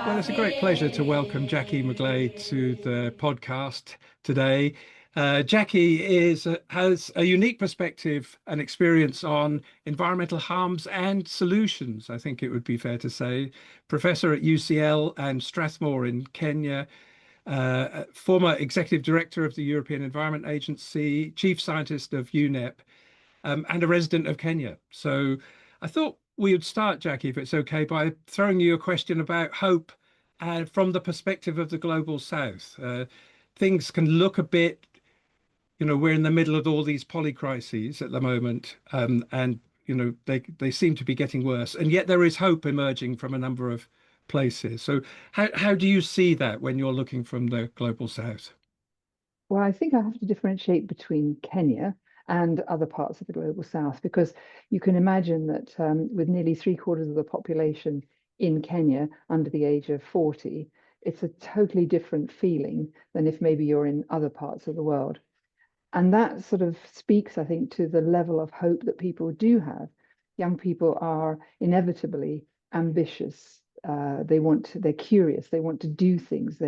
Well, it's a great pleasure to welcome Jacquie McGlade to the podcast today. Jacquie has a unique perspective and experience on environmental harms and solutions, I think it would be fair to say. Professor at UCL and Strathmore in Kenya, former executive director of the European Environment Agency, chief scientist of UNEP, and a resident of Kenya. So I thought we would start, Jacquie, if it's okay, by throwing you a question about hope from the perspective of the global south. Things can look a bit, we're in the middle of all these polycrises at the moment, and they seem to be getting worse, and yet there is hope emerging from a number of places. So how do you see that when you're looking from the global south? Well, I think I have to differentiate between Kenya and other parts of the global south because you can imagine that with nearly three-quarters of the population in Kenya under the age of 40, it's a totally different feeling than if maybe you're in other parts of the world. And that sort of speaks, I think, to the level of hope that people do have. Young people are inevitably ambitious. They're curious. They want to do things.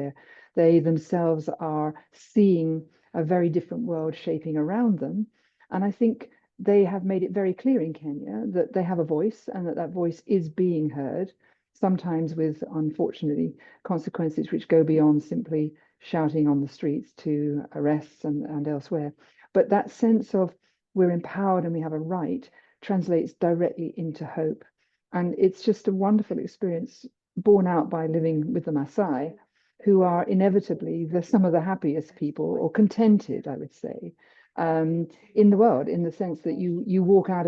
They themselves are seeing a very different world shaping around them. And I think they have made it very clear in Kenya that they have a voice and that voice is being heard, sometimes with, unfortunately, consequences which go beyond simply shouting on the streets to arrests and elsewhere. But that sense of we're empowered and we have a right translates directly into hope. And it's just a wonderful experience borne out by living with the Maasai, who are inevitably some of the happiest people, or contented, I would say, in the world, in the sense that I walk out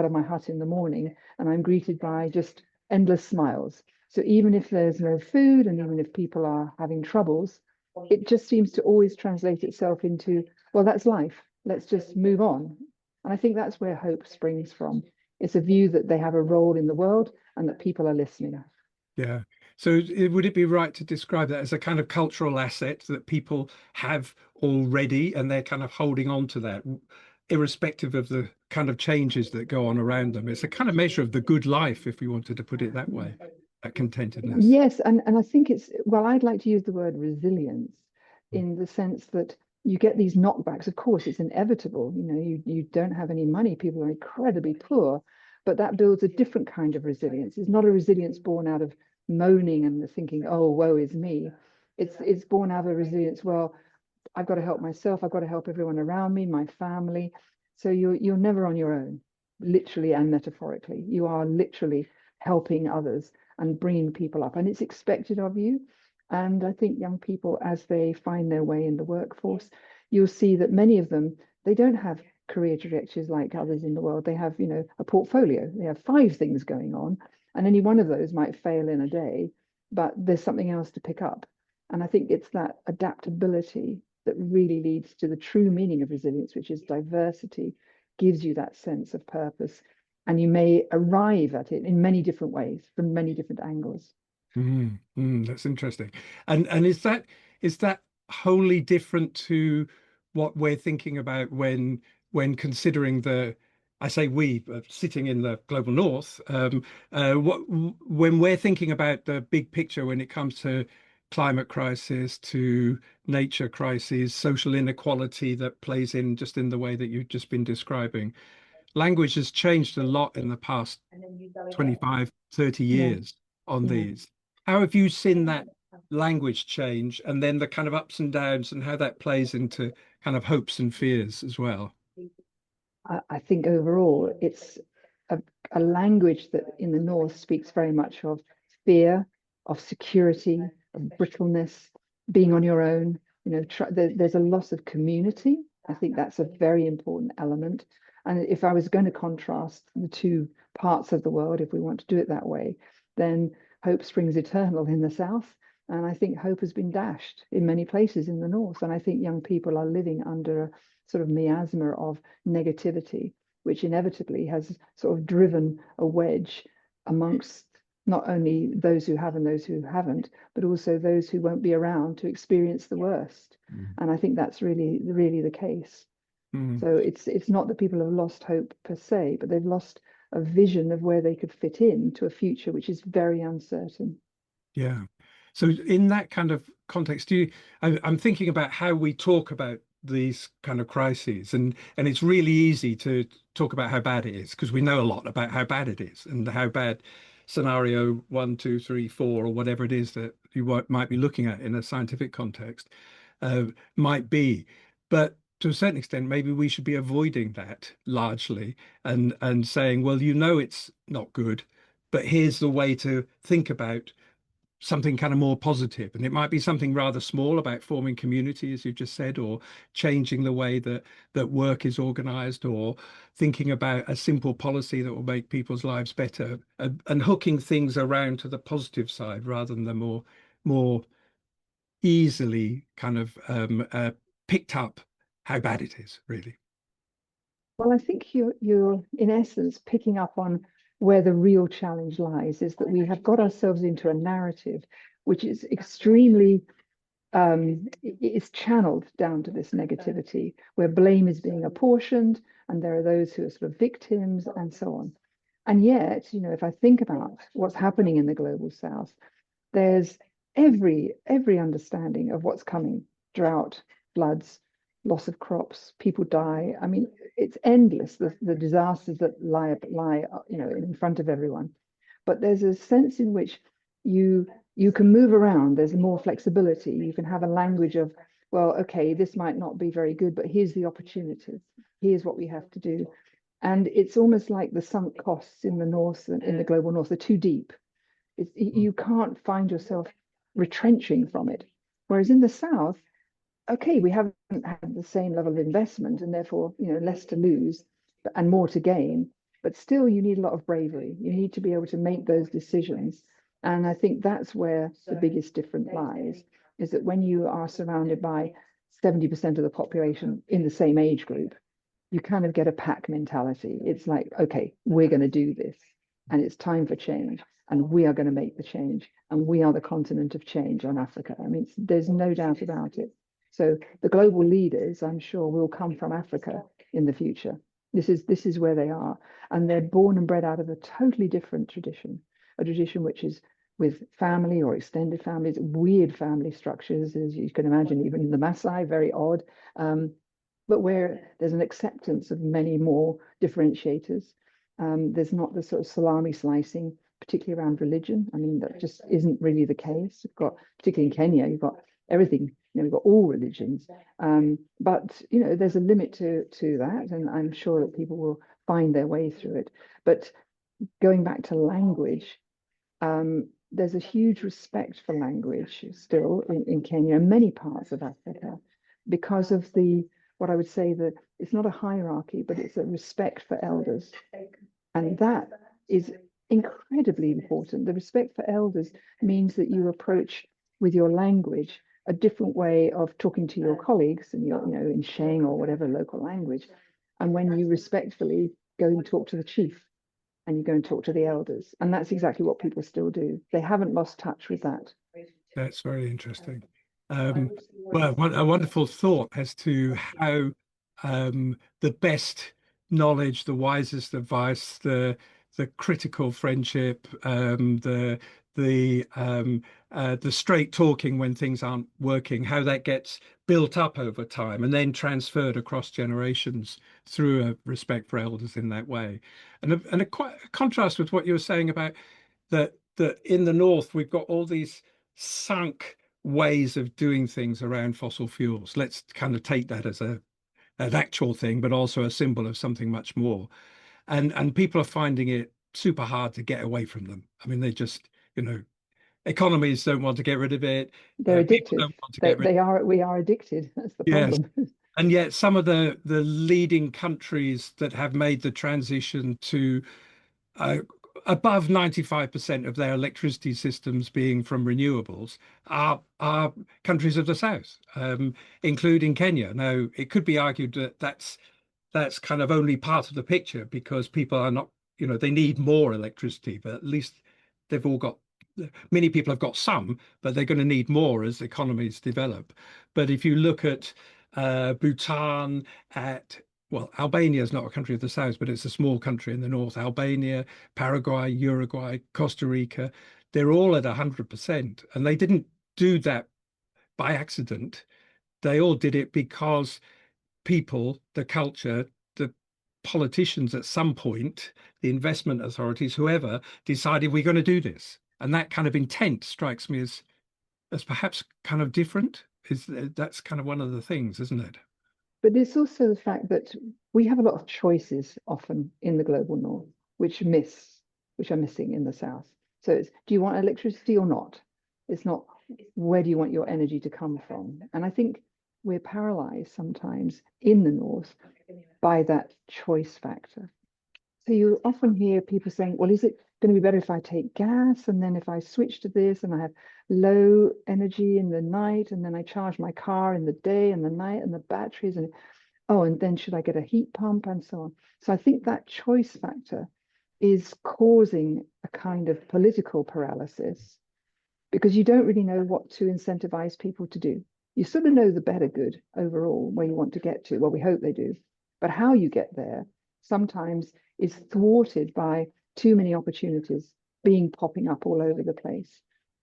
of my hut in the morning and I'm greeted by just endless smiles. So even if there's no food and even if people are having troubles, it just seems to always translate itself into, well, that's life. Let's just move on. And I think that's where hope springs from. It's a view that they have a role in the world and that people are listening. Yeah. So would it be right to describe that as a kind of cultural asset that people have already and they're kind of holding on to that, irrespective of the kind of changes that go on around them? It's a kind of measure of the good life, if we wanted to put it that way, that contentedness. Yes, and I think well, I'd like to use the word resilience in the sense that you get these knockbacks. Of course, it's inevitable. You don't have any money, people are incredibly poor, but that builds a different kind of resilience. It's not a resilience born out of moaning and thinking, oh, woe is me. It's born out of a resilience. Well, I've got to help myself. I've got to help everyone around me, my family. So you're never on your own, literally and metaphorically. You are literally helping others and bringing people up, and it's expected of you. And I think young people, as they find their way in the workforce, you'll see that many of them, they don't have career trajectories like others in the world. They have, a portfolio. They have 5 things going on, and any one of those might fail in a day, but there's something else to pick up. And I think it's that adaptability that really leads to the true meaning of resilience, which is diversity, gives you that sense of purpose. And you may arrive at it in many different ways, from many different angles. That's interesting. And is that wholly different to what we're thinking about when considering I say we, sitting in the global north, when we're thinking about the big picture when it comes to climate crisis, to nature crises, social inequality that plays in just in the way that you've just been describing. Language has changed a lot in the past 25, 30 Yeah, years on yeah. these. How have you seen that language change and then the kind of ups and downs and how that plays into kind of hopes and fears as well? I think overall it's a language that in the North speaks very much of fear, of security, of brittleness, being on your own. There's a loss of community. I think that's a very important element. And if I was going to contrast the two parts of the world, if we want to do it that way, then hope springs eternal in the South. And I think hope has been dashed in many places in the North. And I think young people are living under a sort of miasma of negativity, which inevitably has sort of driven a wedge amongst not only those who have and those who haven't, but also those who won't be around to experience the worst. And I think that's really the case. Mm. So it's not that people have lost hope per se, but they've lost a vision of where they could fit in to a future which is very uncertain. Yeah. So in that kind of context, I'm thinking about how we talk about these kind of crises, and it's really easy to talk about how bad it is because we know a lot about how bad it is and how bad scenario one, two, three, four, or whatever it is that you might be looking at in a scientific context uh, might be. But to a certain extent, maybe we should be avoiding that largely and saying, well, it's not good, but here's the way to think about something kind of more positive. And it might be something rather small about forming community, as you just said, or changing the way that work is organized, or thinking about a simple policy that will make people's lives better, and hooking things around to the positive side rather than the more easily kind of picked up how bad it is, really. Well, I think you're in essence picking up on where the real challenge lies, is that we have got ourselves into a narrative which is extremely it's channeled down to this negativity where blame is being apportioned and there are those who are sort of victims and so on. And yet, if I think about what's happening in the global south, there's every understanding of what's coming: drought, floods, loss of crops, people die. I mean, it's endless, the disasters that lie in front of everyone. But there's a sense in which you can move around. There's more flexibility. You can have a language of, well, okay, this might not be very good, but here's the opportunity. Here's what we have to do. And it's almost like the sunk costs in the north and in the global north are too deep. You can't find yourself retrenching from it. Whereas in the south, okay, we haven't had the same level of investment and therefore, less to lose and more to gain. But still, you need a lot of bravery. You need to be able to make those decisions. And I think that's where the biggest difference lies, is that when you are surrounded by 70% of the population in the same age group, you kind of get a pack mentality. It's like, okay, we're going to do this and it's time for change. And we are going to make the change. And we are the continent of change on Africa. I mean, there's no doubt about it. So the global leaders, I'm sure, will come from Africa in the future. This is where they are. And they're born and bred out of a totally different tradition, a tradition which is with family or extended families, weird family structures, as you can imagine, even in the Maasai, very odd. But where there's an acceptance of many more differentiators. There's not the sort of salami slicing, particularly around religion. I mean, that just isn't really the case. You've got, particularly in Kenya, you've got everything. We've got all religions. But there's a limit to that, and I'm sure that people will find their way through it. But going back to language, there's a huge respect for language still in Kenya and many parts of Africa because of what I would say that it's not a hierarchy, but it's a respect for elders. And that is incredibly important. The respect for elders means that you approach with your language a different way of talking to your colleagues and in Sheng or whatever local language. And when you respectfully go and talk to the chief and you go and talk to the elders. And that's exactly what people still do. They haven't lost touch with that. That's very interesting. Well, what a wonderful thought as to how the best knowledge, the wisest advice, the critical friendship, the straight talking when things aren't working, how that gets built up over time and then transferred across generations through a respect for elders in that way. And quite a contrast with what you were saying about that in the north we've got all these sunk ways of doing things around fossil fuels. Let's kind of take that as an actual thing, but also a symbol of something much more. And people are finding it super hard to get away from them. I mean, they just, economies don't want to get rid of it. They're People addicted. don't want to get rid. We are addicted. That's the Yes. problem. And yet some of the leading countries that have made the transition to uh, above 95% of their electricity systems being from renewables are countries of the south, including Kenya. Now, it could be argued that that's kind of only part of the picture because people are not, they need more electricity, but at least they've all got, many people have got some, but they're going to need more as economies develop. But if you look at Bhutan, well, Albania is not a country of the south, but it's a small country in the north. Albania, Paraguay, Uruguay, Costa Rica, they're all at 100%. And they didn't do that by accident. They all did it because people, the culture, the politicians at some point, the investment authorities, whoever, decided we're going to do this. And that kind of intent strikes me as perhaps kind of different. That's kind of one of the things, isn't it? But it's also the fact that we have a lot of choices often in the global north, which are missing in the south. So it's, do you want electricity or not? It's not, where do you want your energy to come from? And I think we're paralyzed sometimes in the north by that choice factor. So you often hear people saying, well, is it going to be better if I take gas, and then if I switch to this and I have low energy in the night, and then I charge my car in the day and the night and the batteries, and oh, and then should I get a heat pump and so on? So I think that choice factor is causing a kind of political paralysis, because you don't really know what to incentivize people to do. You sort of know the better good overall where you want to get to. Well, we hope they do. But how you get there sometimes is thwarted by too many opportunities popping up all over the place.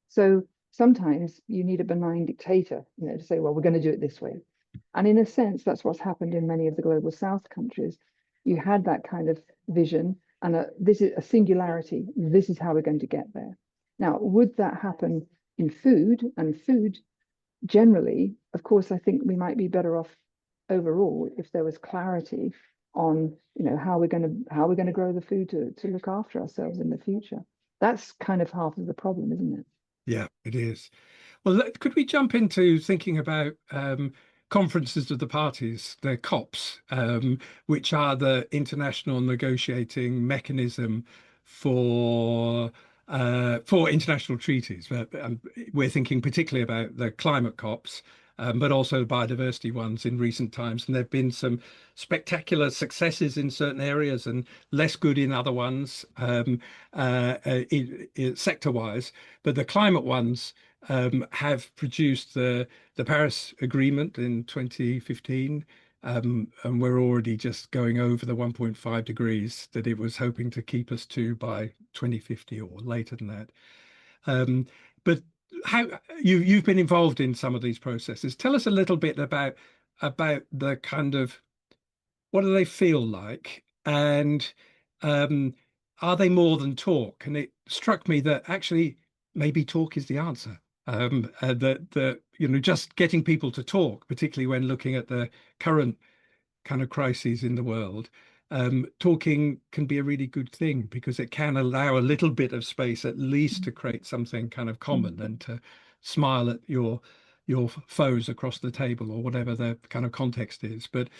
So sometimes you need a benign dictator, to say, well, we're going to do it this way. And in a sense, that's what's happened in many of the global south countries. You had that kind of vision and this is a singularity. This is how we're going to get there. Now, would that happen in food? And food generally, of course, I think we might be better off overall if there was clarity on, how we're going to grow the food to look after ourselves in the future. That's kind of half of the problem, isn't it? Yeah, it is. Well, could we jump into thinking about conferences of the parties, the COPs, which are the international negotiating mechanism for international treaties. We're thinking particularly about the climate COPs, but also biodiversity ones in recent times. And there have been some spectacular successes in certain areas and less good in other ones, sector-wise. But the climate ones have produced the Paris Agreement in 2015. And we're already just going over the 1.5 degrees that it was hoping to keep us to by 2050 or later than that. But how you've been involved in some of these processes. Tell us a little bit about the kind of, what do they feel like, and are they more than talk? And it struck me that actually maybe talk is the answer. That just getting people to talk, particularly when looking at the current kind of crises in the world, talking can be a really good thing because it can allow a little bit of space at least to create something kind of common and to smile at your foes across the table or whatever the kind of context is. But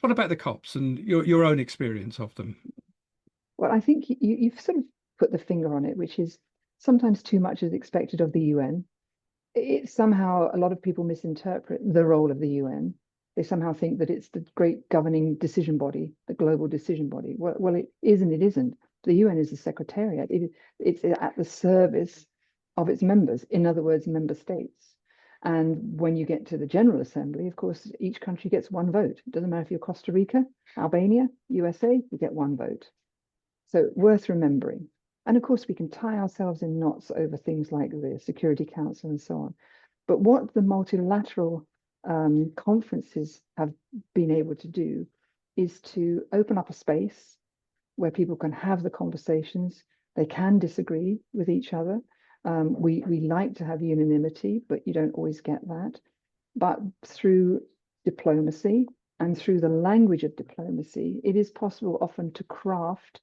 what about the COPs and your own experience of them? Well, I think you've sort of put the finger on it, which is sometimes too much is expected of the UN. It somehow, a lot of people misinterpret the role of the UN. They somehow think that it's the great governing decision body, the global decision body. Well, it is and it isn't. The UN is a secretariat. It's at the service of its members, in other words, member states. And when you get to the General Assembly, of course, each country gets one vote. It doesn't matter if you're Costa Rica, Albania, USA, you get one vote. So worth remembering. And of course, we can tie ourselves in knots over things like the Security Council and so on. But what the multilateral conferences have been able to do is to open up a space where people can have the conversations. They can disagree with each other. We like to have unanimity, but you don't always get that. But through diplomacy and through the language of diplomacy, it is possible often to craft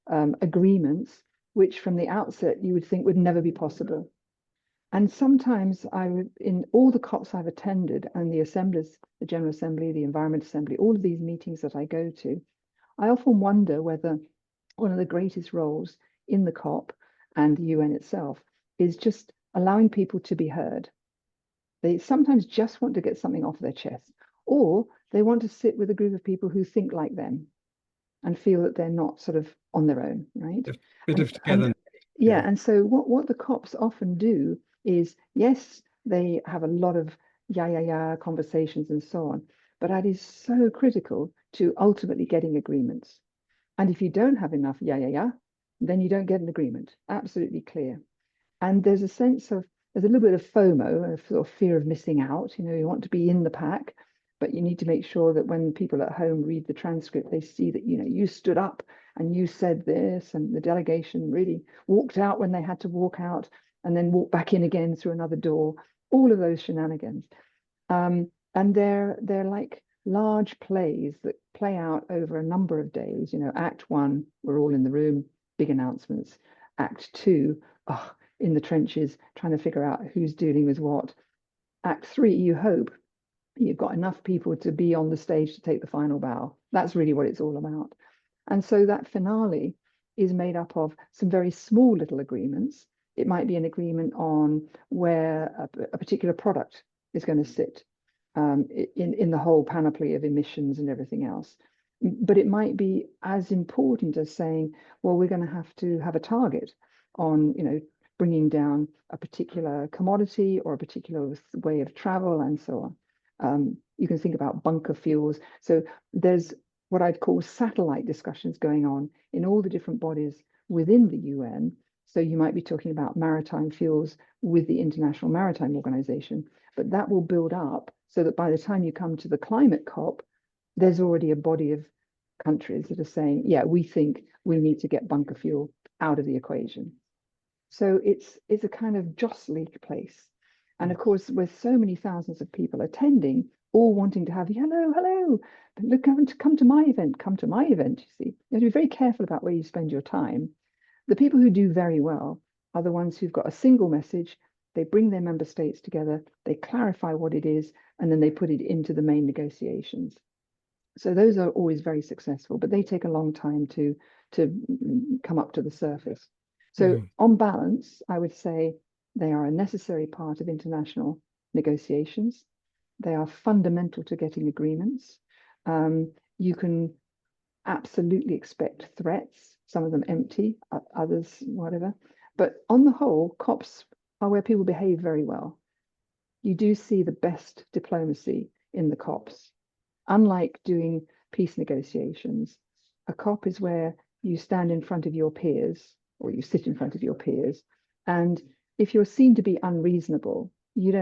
agreements which from the outset you would think would never be possible. And sometimes in all the COPs I've attended and the assemblies, the General Assembly, the Environment Assembly, all of these meetings that I go to, I often wonder whether one of the greatest roles in the COP and the UN itself is just allowing people to be heard. They sometimes just want to get something off their chest, or they want to sit with a group of people who think like them and feel that they're not sort of on their own, right? A bit of together. Yeah, and so what the COPs often do is, yes, they have a lot of yeah conversations and so on, but that is so critical to ultimately getting agreements. And if you don't have enough yeah, then you don't get an agreement. Absolutely clear. And there's a sense of, there's a little bit of FOMO, a sort of fear of missing out. You know, you want to be in the pack, but you need to make sure that when people at home read the transcript, they see that, you know, you stood up and you said this, and the delegation really walked out when they had to walk out and then walked back in again through another door, all of those shenanigans. And they're like large plays that play out over a number of days. You know, Act 1, we're all in the room, big announcements. Act 2, oh, in the trenches, trying to figure out who's dealing with what. Act 3, you hope you've got enough people to be on the stage to take the final bow. That's really what it's all about. And so that finale is made up of some very small little agreements. It might be an agreement on where a particular product is going to sit in the whole panoply of emissions and everything else. But it might be as important as saying, well, we're going to have a target on, you know, bringing down a particular commodity or a particular way of travel and so on. You can think about bunker fuels. So there's what I'd call satellite discussions going on in all the different bodies within the UN. So you might be talking about maritime fuels with the International Maritime Organization, but that will build up so that by the time you come to the climate COP, there's already a body of countries that are saying, yeah, we think we need to get bunker fuel out of the equation. So it's a kind of jostling place. And of course, with so many thousands of people attending, all wanting to have, hello, look, come to my event, you see. You have to be very careful about where you spend your time. The people who do very well are the ones who've got a single message. They bring their member states together, they clarify what it is, and then they put it into the main negotiations. So those are always very successful, but they take a long time to come up to the surface. So on balance, I would say they are a necessary part of international negotiations. They are fundamental to getting agreements. You can absolutely expect threats, some of them empty, others whatever. But on the whole, COPs are where people behave very well. You do see the best diplomacy in the COPs. Unlike doing peace negotiations, a COP is where you stand in front of your peers, or you sit in front of your peers, and if you're seen to be unreasonable, you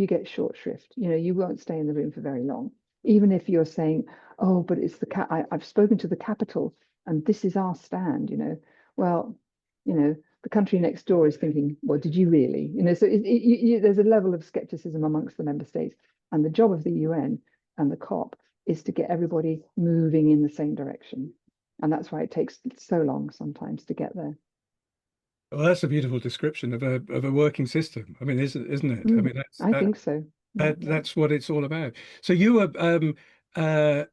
get short shrift. You know, you won't stay in the room for very long. Even if you're saying, oh, but it's I've spoken to the capital and this is our stand, you know. Well, you know, the country next door is thinking, well, did you really? You know, so there's a level of skepticism amongst the member states. And the job of the UN and the COP is to get everybody moving in the same direction. And that's why it takes so long sometimes to get there. Well, that's a beautiful description of a working system. I mean, isn't it? I mean, I think so. that's what it's all about. So you were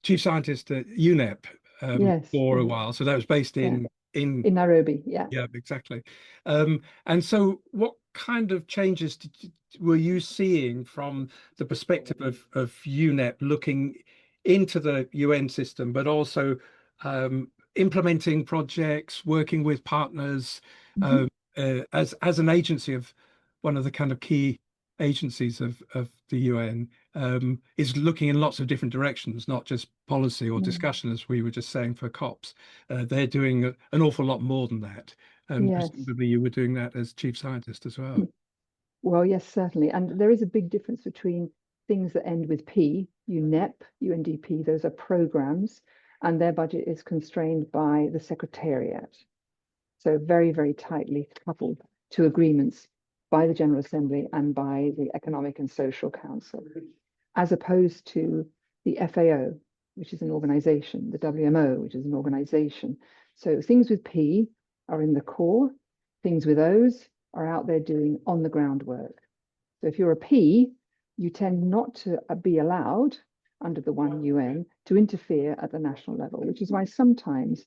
chief scientist at UNEP Yes. for a while. So that was based in Nairobi. Yeah. Yeah, exactly. And so what kind of changes were you seeing from the perspective of UNEP looking into the UN system, but also implementing projects, working with partners Mhm. as an agency of one of the kind of key agencies of the UN, is looking in lots of different directions, not just policy or discussion, as we were just saying for COPs. They're doing an awful lot more than that. And Yes. presumably you were doing that as chief scientist as well. Well, yes, certainly. And there is a big difference between things that end with P, UNEP, UNDP, those are programs, and their budget is constrained by the Secretariat. So very, very tightly coupled to agreements by the General Assembly and by the Economic and Social Council, as opposed to the FAO, which is an organization, the WMO, which is an organization. So things with P are in the core, things with O's are out there doing on the ground work. So if you're a P, you tend not to be allowed under the one UN to interfere at the national level, which is why sometimes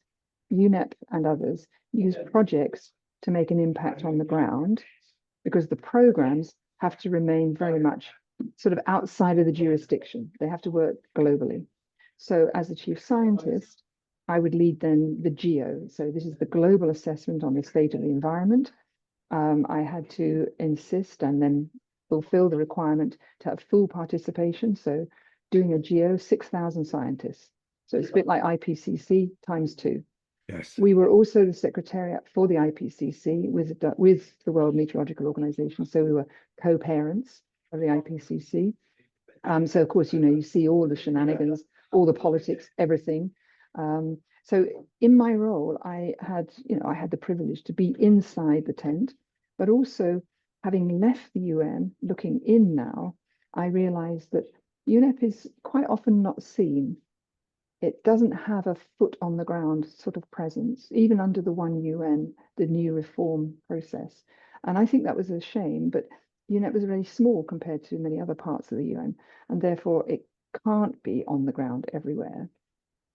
UNEP and others use projects to make an impact on the ground, because the programs have to remain very much sort of outside of the jurisdiction. They have to work globally. So as the chief scientist, I would lead then the GEO. So this is the global assessment on the state of the environment. I had to insist and then fulfill the requirement to have full participation. So doing a GEO, 6,000 scientists. So it's a bit like IPCC times 2. Yes. We were also the secretariat for the IPCC with the World Meteorological Organization. So we were co-parents of the IPCC. So of course, you see all the shenanigans, all the politics, everything. So in my role, I had the privilege to be inside the tent, but also having left the UN, looking in now, I realized that UNEP is quite often not seen. It doesn't have a foot on the ground sort of presence, even under the one UN, the new reform process. And I think that was a shame, but UNEP was really small compared to many other parts of the UN, and therefore it can't be on the ground everywhere.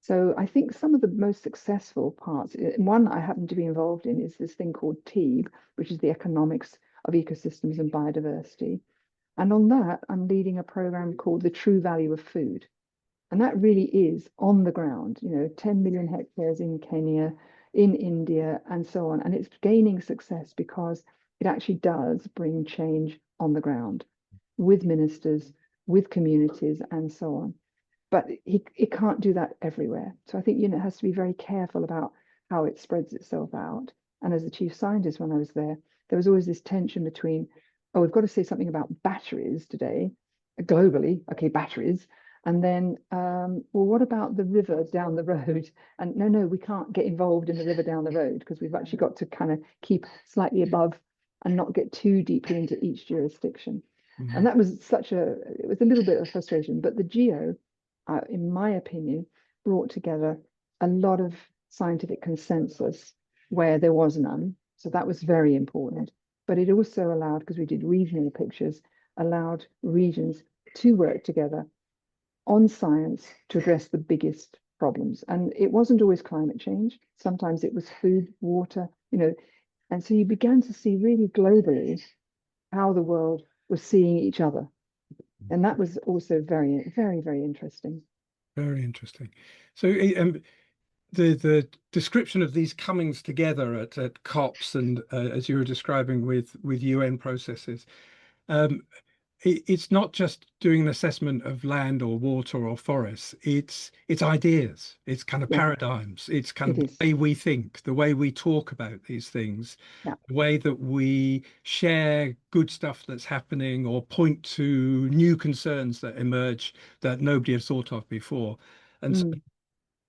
So I think some of the most successful parts, one I happen to be involved in, is this thing called TEEB, which is the economics of ecosystems and biodiversity. And on that, I'm leading a program called the True Value of Food. And that really is on the ground, 10 million hectares in Kenya, in India, and so on. And it's gaining success because it actually does bring change on the ground with ministers, with communities, and so on. But it can't do that everywhere. So I think it has to be very careful about how it spreads itself out. And as the chief scientist, when I was there was always this tension between, oh, we've got to say something about batteries today, globally. Okay, batteries. And then, well, what about the river down the road? And no, we can't get involved in the river down the road because we've actually got to kind of keep slightly above and not get too deeply into each jurisdiction. Mm-hmm. And that was it was a little bit of frustration, but the GEO, in my opinion, brought together a lot of scientific consensus where there was none. So that was very important. But it also allowed, because we did regional pictures, allowed regions to work together on science to address the biggest problems. And it wasn't always climate change. Sometimes it was food, water, and so you began to see really globally how the world was seeing each other. And that was also very, very, very interesting. Very interesting. So the description of these comings together at COPs and as you were describing with UN processes, it's not just doing an assessment of land or water or forests. It's ideas. It's kind of paradigms. It's kind of the way we think, the way we talk about these things, the way that we share good stuff that's happening or point to new concerns that emerge that nobody has thought of before. And so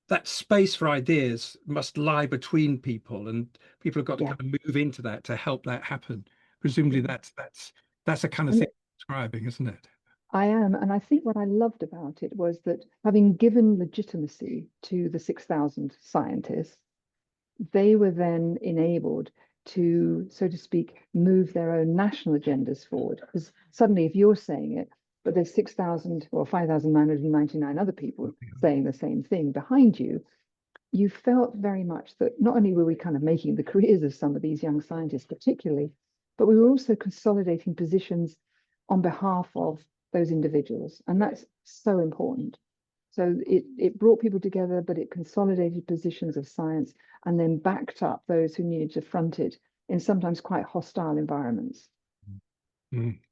that space for ideas must lie between people, and people have got to kind of move into that to help that happen. Presumably that's the kind of thing describing, isn't it? I am. And I think what I loved about it was that having given legitimacy to the 6,000 scientists, they were then enabled to, so to speak, move their own national agendas forward. Because suddenly, if you're saying it, but there's 6,000 or 5,999 other people saying the same thing behind you, you felt very much that not only were we kind of making the careers of some of these young scientists particularly, but we were also consolidating positions on behalf of those individuals. And that's so important. So it brought people together, but it consolidated positions of science and then backed up those who needed to front it in sometimes quite hostile environments.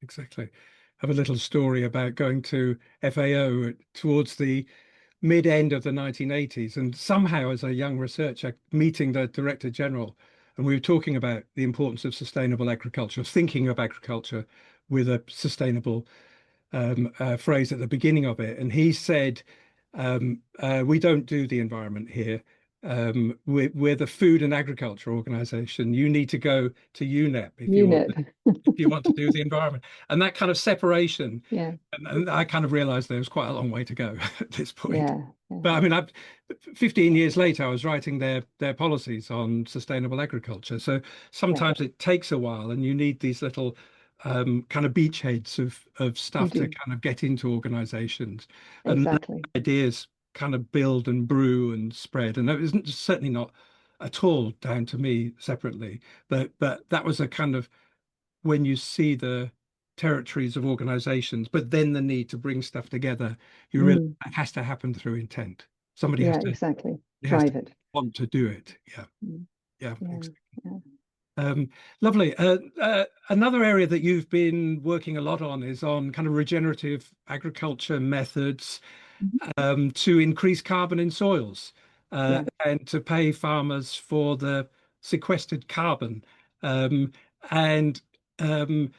Exactly. I have a little story about going to FAO towards the mid-end of the 1980s, and somehow as a young researcher meeting the Director General, and we were talking about the importance of sustainable agriculture, thinking of agriculture with a sustainable phrase at the beginning of it. And he said, we don't do the environment here. We're the Food and Agriculture Organization. You need to go to UNEP if you want to do the environment. And that kind of separation. Yeah. And I kind of realized there was quite a long way to go at this point. Yeah. But I mean, 15 years later, I was writing their policies on sustainable agriculture. So sometimes it takes a while, and you need these little kind of beachheads of stuff to kind of get into organizations. Exactly. And ideas kind of build and brew and spread. And that isn't certainly not at all down to me separately, but that was a kind of, when you see the territories of organizations, but then the need to bring stuff together, you really, that has to happen through intent. Somebody has to drive it, want to do it. Yeah. Lovely. Another area that you've been working a lot on is on kind of regenerative agriculture methods to increase carbon in soils. Yeah. and to pay farmers for the sequestered carbon. Um, and um,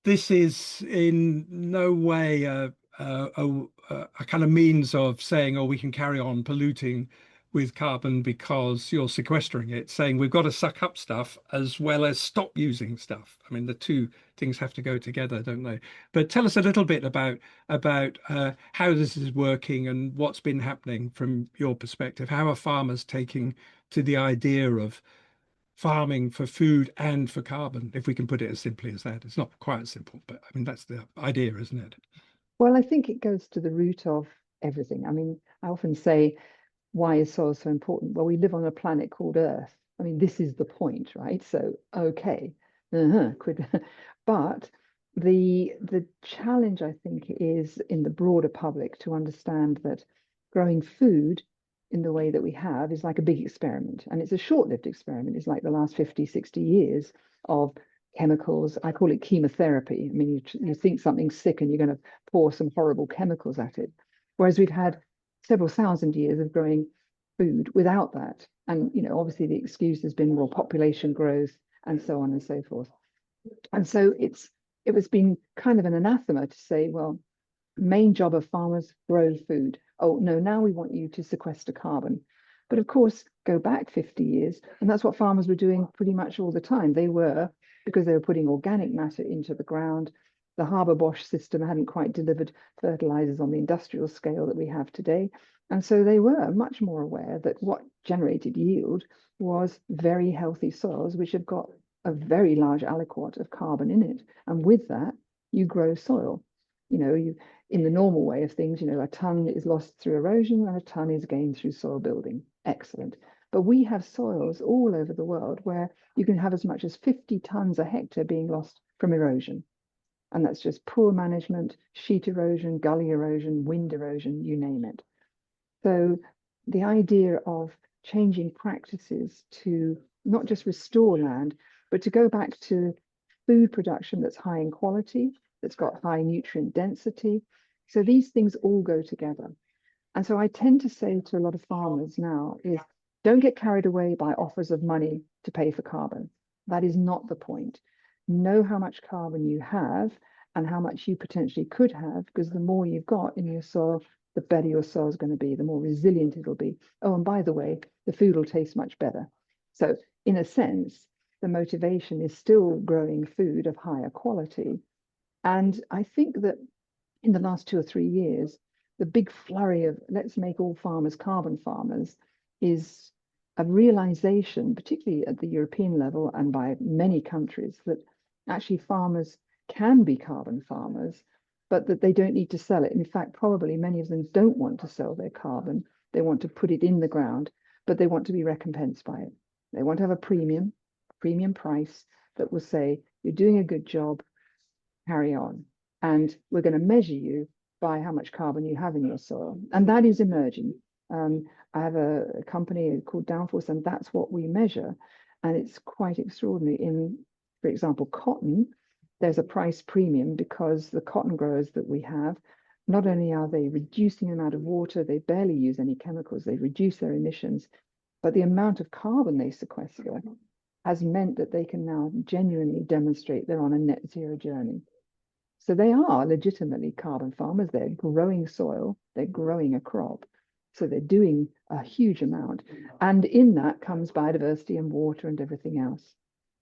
this is in no way a kind of means of saying, oh, we can carry on polluting with carbon because you're sequestering it, saying we've got to suck up stuff as well as stop using stuff. I mean, the two things have to go together, don't they? But tell us a little bit about how this is working and what's been happening from your perspective. How are farmers taking to the idea of farming for food and for carbon, if we can put it as simply as that? It's not quite as simple, but I mean, that's the idea, isn't it? Well, I think it goes to the root of everything. I mean, I often say, why is soil so important? Well, we live on a planet called Earth. I mean, this is the point, right? So, okay, quid. But the challenge, I think, is in the broader public to understand that growing food in the way that we have is like a big experiment. And it's a short-lived experiment. It's like the last 50, 60 years of chemicals. I call it chemotherapy. I mean, you think something's sick and you're going to pour some horrible chemicals at it. Whereas we've had several thousand years of growing food without that. And, obviously the excuse has been more population growth and so on and so forth. And so it was been kind of an anathema to say, well, main job of farmers, grow food. Oh, no, now we want you to sequester carbon. But of course, go back 50 years, and that's what farmers were doing pretty much all the time. They were, because they were putting organic matter into the ground. The Haber-Bosch system hadn't quite delivered fertilizers on the industrial scale that we have today. And so they were much more aware that what generated yield was very healthy soils, which have got a very large aliquot of carbon in it. And with that, you grow soil. You in the normal way of things, a ton is lost through erosion and a ton is gained through soil building. Excellent. But we have soils all over the world where you can have as much as 50 tons a hectare being lost from erosion. And that's just poor management, sheet erosion, gully erosion, wind erosion, you name it. So the idea of changing practices to not just restore land, but to go back to food production that's high in quality, that's got high nutrient density. So these things all go together. And so I tend to say to a lot of farmers now is don't get carried away by offers of money to pay for carbon. That is not the point. Know how much carbon you have and how much you potentially could have, because the more you've got in your soil, the better your soil is going to be, the more resilient it'll be. Oh, and by the way, the food will taste much better. So in a sense, the motivation is still growing food of higher quality. And I think that in the last 2 or 3 years, the big flurry of let's make all farmers carbon farmers is a realization, particularly at the European level and by many countries, that actually farmers can be carbon farmers, but that they don't need to sell it. In fact, probably many of them don't want to sell their carbon. They want to put it in the ground, but they want to be recompensed by it. They want to have a premium price that will say, you're doing a good job, carry on. And we're going to measure you by how much carbon you have in your soil. And that is emerging. I have a company called Downforce, and that's what we measure. And it's quite extraordinary. In, for example, cotton, there's a price premium because the cotton growers that we have, not only are they reducing the amount of water, they barely use any chemicals, they reduce their emissions, but the amount of carbon they sequester has meant that they can now genuinely demonstrate they're on a net zero journey. So they are legitimately carbon farmers. They're growing soil, they're growing a crop. So they're doing a huge amount. And in that comes biodiversity and water and everything else.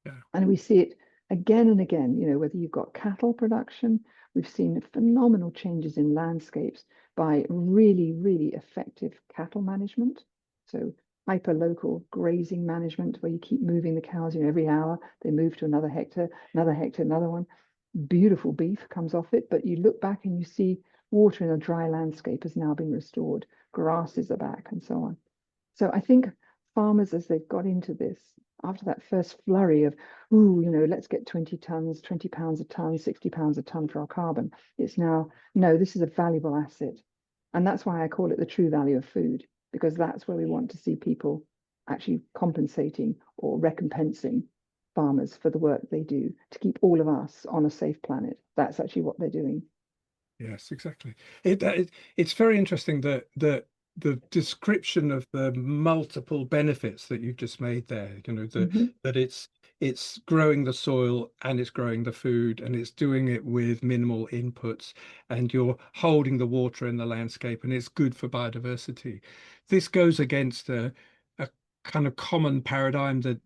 Yeah. And we see it again and again, whether you've got cattle production, we've seen phenomenal changes in landscapes by really, really effective cattle management. So hyper-local grazing management, where you keep moving the cows, every hour they move to another hectare, another one. Beautiful beef comes off it, but you look back and you see water in a dry landscape has now been restored, grasses are back, and so on. So I think farmers, as they've got into this, after that first flurry of, let's get 20 tons, 20 pounds a ton, 60 pounds a ton for our carbon, it's now, no, this is a valuable asset. And that's why I call it the true value of food, because that's where we want to see people actually compensating or recompensing farmers for the work they do to keep all of us on a safe planet. That's actually what they're doing. Yes, exactly. It's very interesting that the description of the multiple benefits that you've just made there, Hmm. that it's growing the soil and it's growing the food and it's doing it with minimal inputs and you're holding the water in the landscape and it's good for biodiversity. This goes against a kind of common paradigm that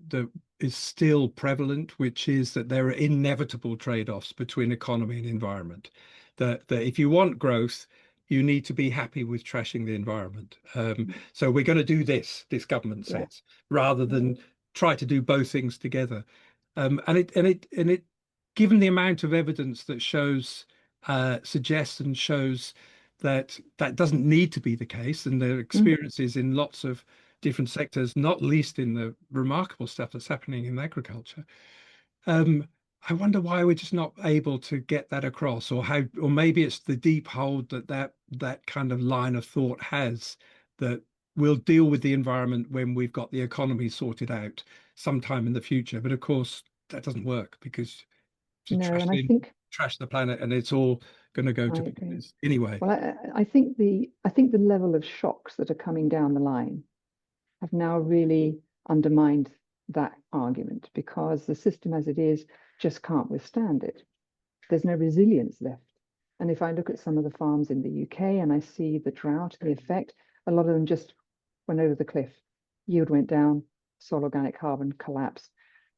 is still prevalent, which is that there are inevitable trade-offs between economy and environment. That if you want growth, you need to be happy with trashing the environment. So we're going to do this government Yeah. says, rather than try to do both things together. And it, given the amount of evidence that shows, suggests and shows that that doesn't need to be the case, and there are Mm. experiences in lots of different sectors, not least in the remarkable stuff that's happening in agriculture. Um, I wonder why we're just not able to get that across, or how, or maybe it's the deep hold that kind of line of thought has, that we'll deal with the environment when we've got the economy sorted out sometime in the future. But of course, that doesn't work because to No, and I think trash the planet, and it's all going to go I to agree. pieces anyway. Well, I think the level of shocks that are coming down the line have now really undermined that argument because the system as it is just can't withstand it. There's no resilience left. And if I look at some of the farms in the UK and I see the drought and the effect, a lot of them just went over the cliff. Yield went down, soil organic carbon collapsed.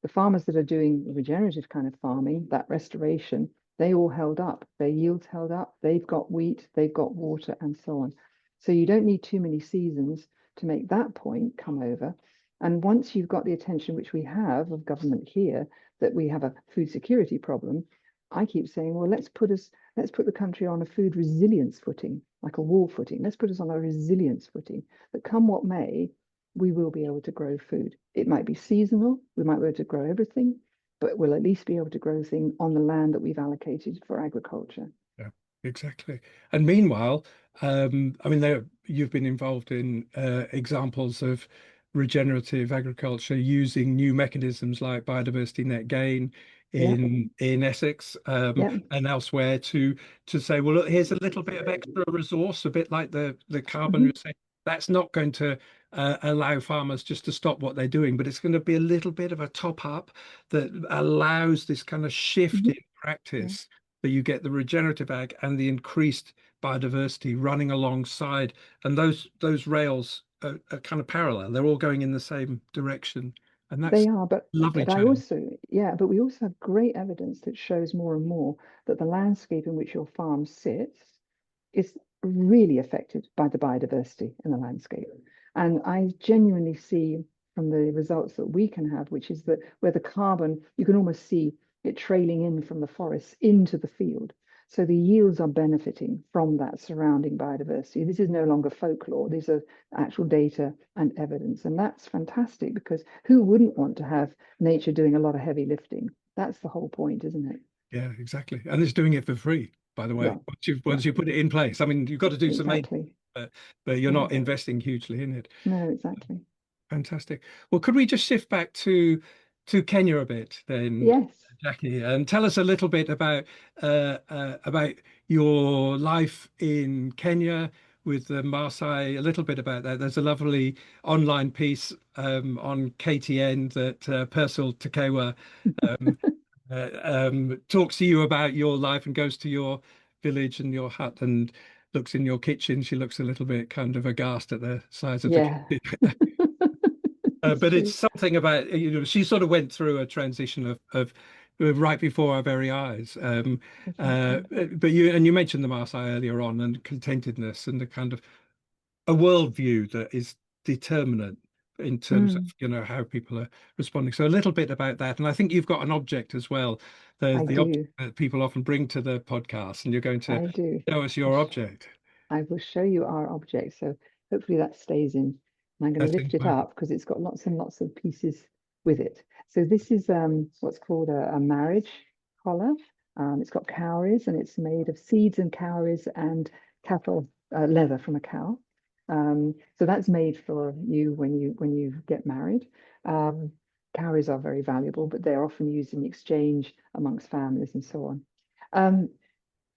The farmers that are doing regenerative kind of farming, that restoration, they all held up. Their yields held up. They've got wheat, they've got water, and so on. So you don't need too many seasons to make that point come over. And once you've got the attention, which we have of government here, that we have a food security problem, I keep saying, well, let's put the country on a food resilience footing, like a wall footing. Let's put us on a resilience footing that come what may, we will be able to grow food. It might be seasonal, we might be able to grow everything, but we'll at least be able to grow things on the land that we've allocated for agriculture. Yeah, exactly. And meanwhile, I mean, you've been involved in examples of regenerative agriculture using new mechanisms like biodiversity net gain Yeah, in Essex, yeah. and elsewhere to say, well, look, here's a little bit of extra resource, a bit like the carbon Mhm. recycling. That's not going to allow farmers just to stop what they're doing, but it's going to be a little bit of a top up that allows this kind of shift Mhm. in Yeah. practice, that you get the regenerative ag and the increased biodiversity running alongside, and those rails are kind of parallel. They're all going in the same direction, and They that's are, but a lovely I challenge. also, yeah, but we also have great evidence that shows more and more that the landscape in which your farm sits is really affected by the biodiversity in the landscape. And I genuinely see from the results that we can have, which is that where the carbon, you can almost see it trailing in from the forests into the field. So the yields are benefiting from that surrounding biodiversity. This is no longer folklore. These are actual data and evidence. And that's fantastic because who wouldn't want to have nature doing a lot of heavy lifting? That's the whole point, isn't it? Yeah, exactly. And it's doing it for free, by the way. Well, Once yeah, you put it in place, I mean, you've got to do some maintenance, exactly. but, but you're Yeah, not investing hugely in it. no, exactly. Fantastic. Well, could we just shift back to Kenya a bit then, Yes. Jackie, and tell us a little bit about your life in Kenya with the Maasai, a little bit about that. There's a lovely online piece on KTN that Persil Takewa um, talks to you about your life and goes to your village and your hut and looks in your kitchen. She looks a little bit kind of aghast at the size of the Yeah. kitchen. It's But it's true. something about, she sort of went through a transition of right before our very eyes. Exactly. But you mentioned the Maasai earlier on, and contentedness and the kind of a worldview that is determinant in terms of Mm, how people are responding. So a little bit about that, and I think you've got an object as well, I the object do. that people often bring to the podcast, and you're going to I do. show us I, your sh object. I will show you our object. So hopefully that stays in. And I'm going to That's lift in it focus. up because it's got lots and lots of pieces with it. So this is what's called a marriage collar. It's got cowries and it's made of seeds and cowries and cattle leather from a cow. So that's made for you when you get married. Um, Cowries are very valuable, but they're often used in exchange amongst families and so on. Um,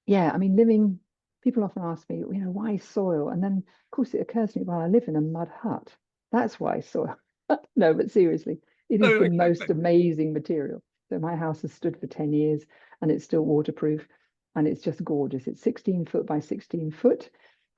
yeah, I mean, living people often ask me, why soil? And then, of course, it occurs to me, well, I live in a mud hut. That's why soil. No, but seriously, it is No, the exactly. most amazing material. So my house has stood for 10 years and it's still waterproof and it's just gorgeous. It's 16 foot by 16 foot.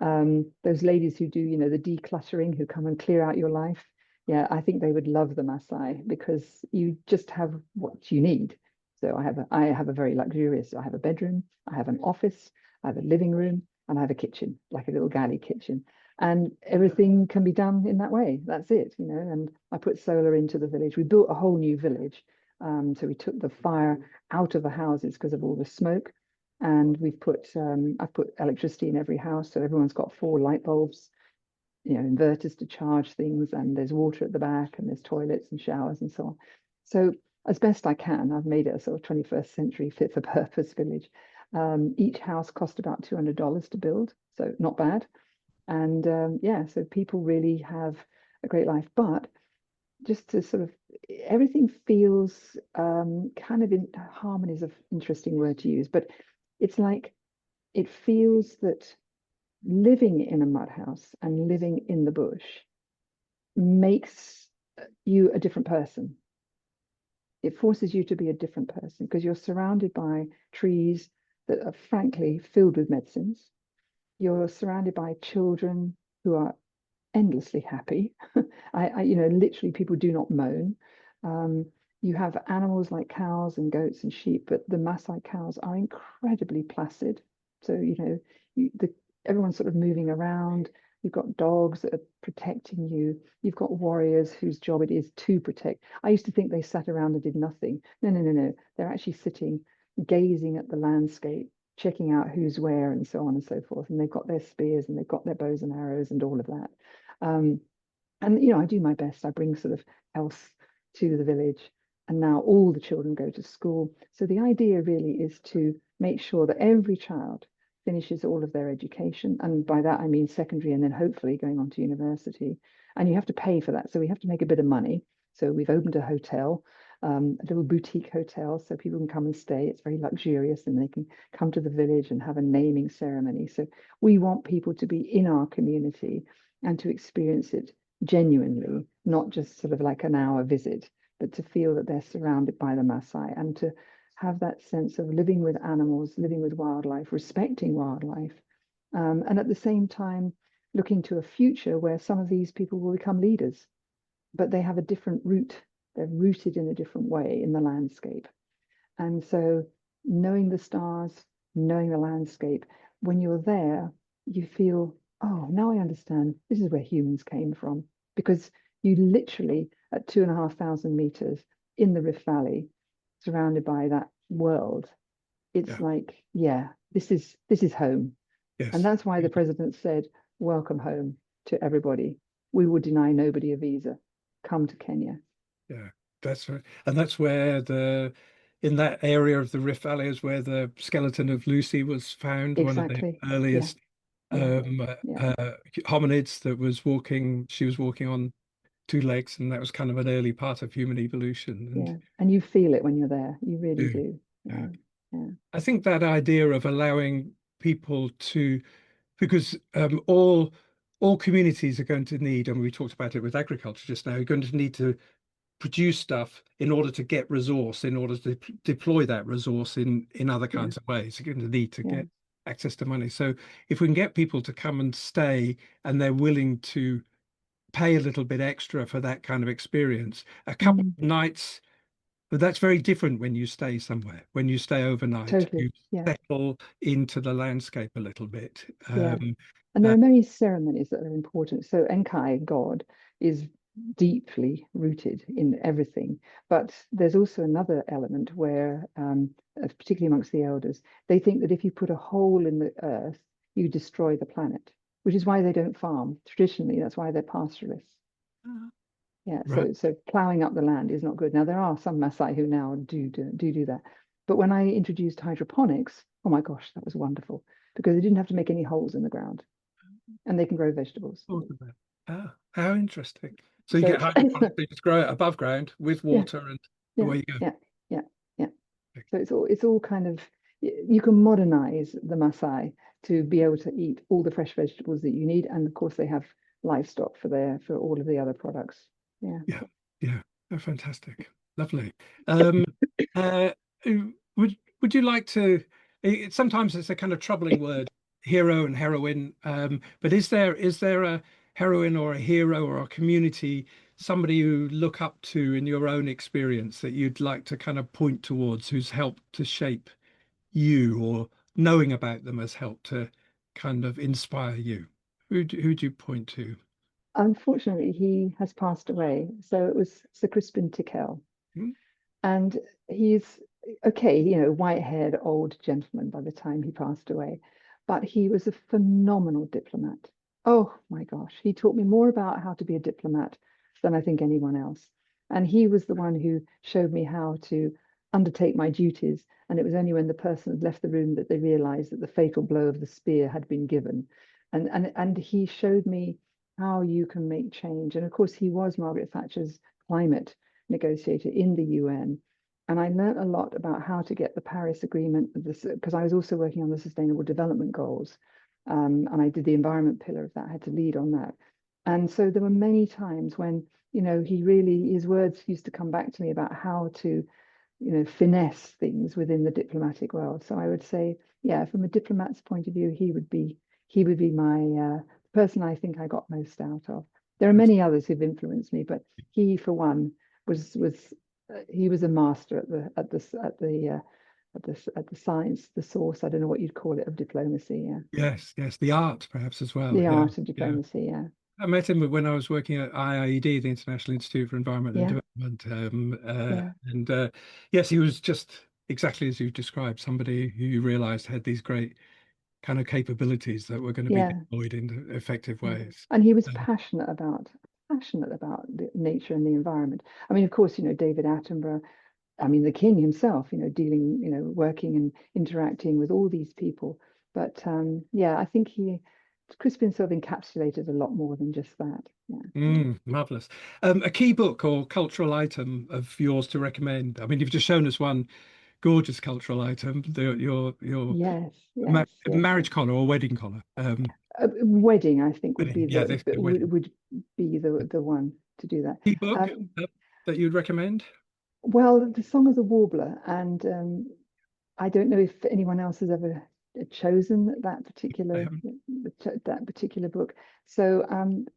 Those ladies who do, the decluttering, who come and clear out your life. Yeah, I think they would love the Maasai because you just have what you need. So I have a very luxurious, I have a bedroom, I have an office, I have a living room, and I have a kitchen, like a little galley kitchen. And everything can be done in that way. That's it, And I put solar into the village. We built a whole new village. So we took the fire out of the houses because of all the smoke. And I've put electricity in every house. So everyone's got 4 light bulbs, inverters to charge things, and there's water at the back, and there's toilets and showers and so on. So as best I can, I've made it a sort of 21st century fit for purpose village. Each house cost about $200 to build, so not bad. And yeah, so people really have a great life. But just to sort of, everything feels kind of in harmony is an interesting word to use, but it's like it feels that living in a mud house and living in the bush makes you a different person. It forces you to be a different person because you're surrounded by trees that are frankly filled with medicines. You're surrounded by children who are endlessly happy. Literally people do not moan. You have animals like cows and goats and sheep, but the Maasai cows are incredibly placid. So, everyone's sort of moving around. You've got dogs that are protecting you. You've got warriors whose job it is to protect. I used to think they sat around and did nothing. No, no, no, no. They're actually sitting, gazing at the landscape, checking out who's where and so on and so forth. And they've got their spears and they've got their bows and arrows and all of that. And I do my best. I bring sort of health to the village, and now all the children go to school. So the idea really is to make sure that every child finishes all of their education, and by that I mean secondary and then hopefully going on to university. And you have to pay for that, so we have to make a bit of money. So we've opened a hotel, a little boutique hotel, so people can come and stay. It's very luxurious, and they can come to the village and have a naming ceremony. So we want people to be in our community and to experience it genuinely, not just sort of like an hour visit, but to feel that they're surrounded by the Maasai and to have that sense of living with animals, living with wildlife, respecting wildlife, and at the same time looking to a future where some of these people will become leaders, but they have a different route. They're rooted in a different way in the landscape. And so knowing the stars, knowing the landscape, when you're there, you feel, oh, now I understand. This is where humans came from. Because you literally, at 2,500 meters in the Rift Valley, surrounded by that world, it's like, yeah, this is home. Yes. And that's why the president said, welcome home to everybody. We will deny nobody a visa. Come to Kenya. Yeah, that's right. And that's where in that area of the Rift Valley is where the skeleton of Lucy was found, one of the Exactly. earliest Yeah. Yeah. hominids that was walking. She was walking on 2 legs, and that was kind of an early part of human evolution. And Yeah. And you feel it when you're there. You really do. yeah. Yeah. Yeah. I think that idea of allowing people to, because all communities are going to need, and we talked about it with agriculture just now, are going to need to produce stuff in order to get resource, in order to deploy that resource in other Yeah. kinds of ways. You're going to need to Yeah. get access to money. So if we can get people to come and stay and they're willing to pay a little bit extra for that kind of experience, a couple of nights, but that's very different when you stay somewhere. When you stay overnight, Totally. you Yeah. settle into the landscape a little bit. Yeah. And there Uh, are many ceremonies that are important. So Enkai, God, is deeply rooted in everything. But there's also another element where, particularly amongst the elders, they think that if you put a hole in the earth, you destroy the planet, which is why they don't farm. Traditionally, that's why they're pastoralists. Yeah, right. so ploughing up the land is not good. Now there are some Maasai who now do that. But when I introduced hydroponics, oh my gosh, that was wonderful because they didn't have to make any holes in the ground and they can grow vegetables. How interesting. So you So get hydroponics, you just grow it above ground with yeah, water and yeah, away you go. yeah, yeah, yeah. So it's all kind of, you can modernize the Maasai to be able to eat all the fresh vegetables that you need. And of course, they have livestock for all of the other products. Yeah. Yeah, yeah. Oh, fantastic. Lovely. Um, uh, would you like to? Sometimes it's a kind of troubling word, hero and heroine. But is there a heroine or a hero or a community, somebody you look up to in your own experience that you'd like to kind of point towards, who's helped to shape you, or knowing about them has helped to kind of inspire you? Who'd you point to? Unfortunately, he has passed away. So it was Sir Crispin Tickell. Hmm? And he's okay, white-haired old gentleman by the time he passed away, but he was a phenomenal diplomat. Oh my gosh, he taught me more about how to be a diplomat than I think anyone else. And he was the one who showed me how to undertake my duties. And it was only when the person had left the room that they realized that the fatal blow of the spear had been given. And he showed me how you can make change. And of course, he was Margaret Thatcher's climate negotiator in the UN. And I learned a lot about how to get the Paris Agreement, because I was also working on the Sustainable Development Goals. And I did the environment pillar of that, I had to lead on that. And so there were many times when, his words used to come back to me about how to, finesse things within the diplomatic world. So I would say, yeah, from a diplomat's point of view, he would be my person I think I got most out of. There are many others who've influenced me, but he, for one, was he was a master at the science, the source. I don't know what you'd call it, of diplomacy. Yeah, Yes, yes, the art perhaps as well. the Yeah, art of yeah. diplomacy. Yeah, I met him when I was working at IIED, the International Institute for Environment and yeah, Development. yeah, And yes, he was just exactly as you described, somebody who you realized had these great kind of capabilities that were going to be yeah, deployed in effective yeah. ways. And he was Um, passionate about the nature and the environment. I mean, of course, David Attenborough. I mean, the king himself, dealing, working and interacting with all these people. But yeah, I think Crispin sort of encapsulated a lot more than just that. Yeah, yeah. Marvelous. A key book or cultural item of yours to recommend? I mean, you've just shown us one gorgeous cultural item, your Yes, yes, yes. marriage collar or wedding collar. Wedding, I think, would be Yeah, the this wedding. would be the one to do that. Key book Um, that you'd recommend? well, the Song of the Warbler, and I don't know if anyone else has ever chosen I haven't. that particular book. So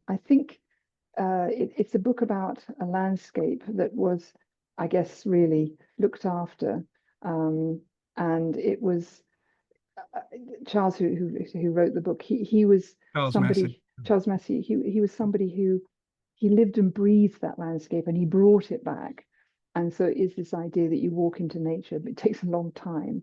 I think it's a book about a landscape that was, I guess, really looked after, um, and it was uh, Charles who wrote the book. He was Charles Massey. somebody, Charles Massey. He was somebody who he lived and breathed that landscape, and he brought it back. And so it is this idea that you walk into nature, but it takes a long time.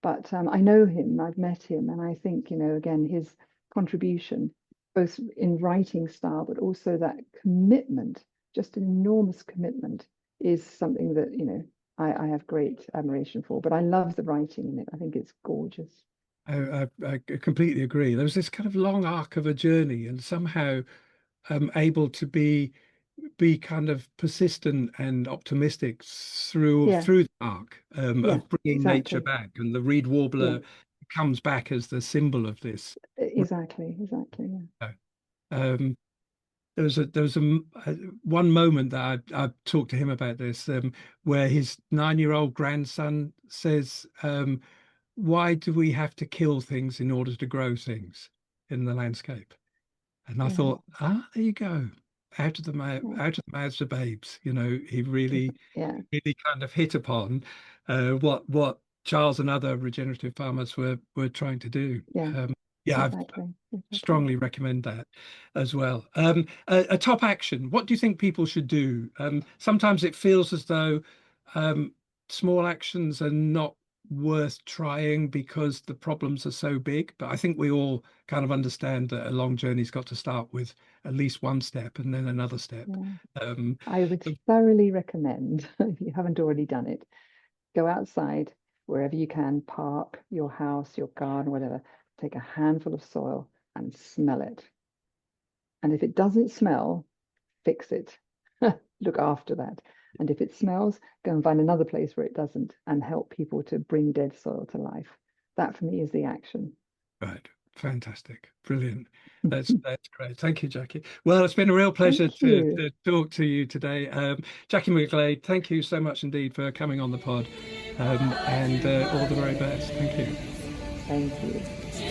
But I know him, I've met him, and I think, again, his contribution, both in writing style, but also that commitment, just an enormous commitment, is something that, I have great admiration for. But I love the writing in it. I think it's gorgeous. I completely agree. There was this kind of long arc of a journey, and somehow able to be kind of persistent and optimistic Yeah, through the arc yeah, of bringing nature exactly. back, and the reed Yeah, warbler comes back as the symbol of this. exactly. Yeah, Um, there was one moment that I talked to him about this, where his 9-year-old grandson says, "Why do we have to kill things in order to grow things in the landscape?" And I yeah, thought, there you go, yeah, out of the mouths of babes. He yeah, really kind of hit upon what Charles and other regenerative farmers were trying to do. yeah, Yeah, I exactly. strongly recommend that as well. A top action. What do you think people should do? Sometimes it feels as though um, small actions are not worth trying because the problems are so big. But I think we all kind of understand that a long journey's got to start with at least one step and then another step. Yeah. Um, I would thoroughly recommend, if you haven't already done it, go outside wherever you can, park, your house, your garden, whatever, take a handful of soil and smell it. And if it doesn't smell, fix it. Look after that. And if it smells, go and find another place where it doesn't and help people to bring dead soil to life. That for me is the action. Right. Fantastic. Brilliant. That's great. Thank you, Jackie. Well, it's been a real pleasure Thank you. to talk to you today. Jacquie McGlade, thank you so much indeed for coming on the pod, and all the very best. Thank you. Thank you.